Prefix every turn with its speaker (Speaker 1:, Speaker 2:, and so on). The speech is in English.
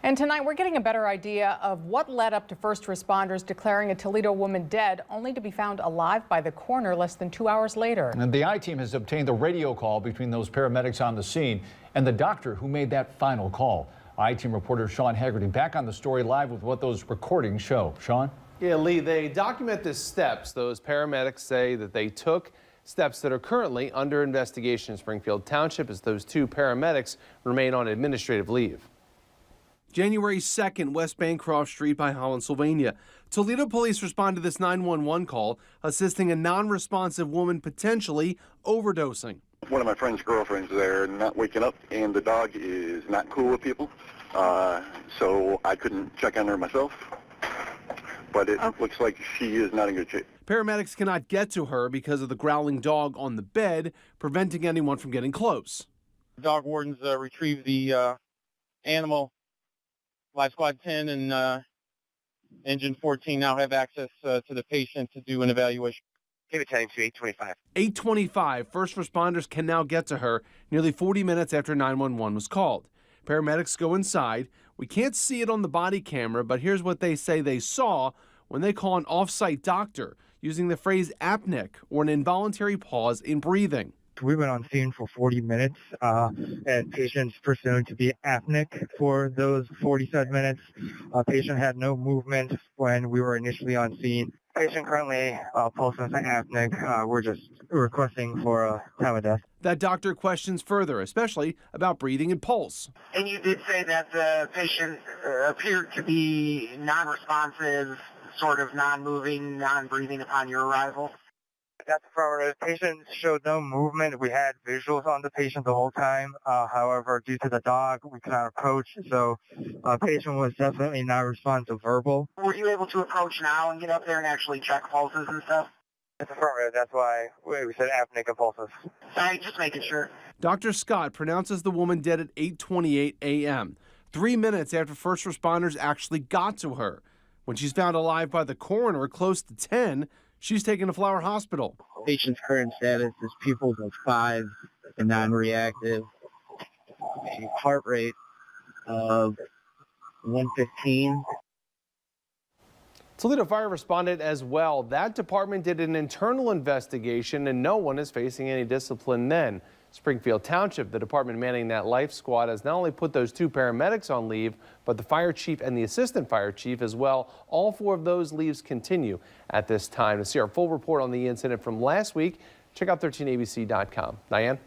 Speaker 1: And tonight we're getting a better idea of what led up to first responders declaring a Toledo woman dead, only to be found alive by the coroner less than 2 hours later.
Speaker 2: And the I-team has obtained the radio call between those paramedics on the scene and the doctor who made that final call. I-team reporter Sean Haggerty back on the story live with what those recordings show. Sean?
Speaker 3: Yeah, Lee, they document the steps those paramedics say that they took, steps that are currently under investigation in Springfield Township as those two paramedics remain on administrative leave.
Speaker 4: January 2nd, West Bancroft Street by Holland, Sylvania. Toledo police respond to this 911 call, assisting a non-responsive woman potentially overdosing.
Speaker 5: One of my friend's girlfriends there not waking up, and the dog is not cool with people, so I couldn't check on her myself, but it looks like she is not in good shape.
Speaker 4: Paramedics cannot get to her because of the growling dog on the bed, preventing anyone from getting close.
Speaker 6: Dog wardens retrieved the animal. Life Squad 10 and Engine 14 now have access to the patient to do an evaluation.
Speaker 7: Give it time to 8:25.
Speaker 4: 8:25, first responders can now get to her nearly 40 minutes after 911 was called. Paramedics go inside. We can't see it on the body camera, but here's what they say they saw when they call an off-site doctor, using the phrase apneic, or an involuntary pause in breathing.
Speaker 8: We went on scene for 40 minutes, and patients presumed to be apneic for those 47 minutes. Patient had no movement when we were initially on scene. Patient currently pulses apneic. We're just requesting for a time of death.
Speaker 4: That doctor questions further, especially about breathing and pulse.
Speaker 7: And you did say that the patient appeared to be non-responsive, sort of non-moving, non-breathing upon your arrival.
Speaker 8: That's affirmative. Patient showed no movement. We had visuals on the patient the whole time. However, due to the dog, we could not approach. So patient was definitely not responsive verbal.
Speaker 7: Were you able to approach now and get up there and actually check pulses and stuff?
Speaker 8: That's affirmative. That's why we said apneic and pulses.
Speaker 7: Sorry, just making sure.
Speaker 4: Dr. Scott pronounces the woman dead at 8:28 a.m., 3 minutes after first responders actually got to her. When she's found alive by the coroner close to 10, she's taken to Flower Hospital.
Speaker 8: Patient's current status is pupils of 5 and non-reactive. Heart rate of 115.
Speaker 3: Toledo Fire responded as well. That department did an internal investigation and no one is facing any discipline then. Springfield Township, the department manning that life squad, has not only put those two paramedics on leave, but the fire chief and the assistant fire chief as well. All 4 of those leaves continue at this time. To see our full report on the incident from last week, check out 13abc.com. Diane?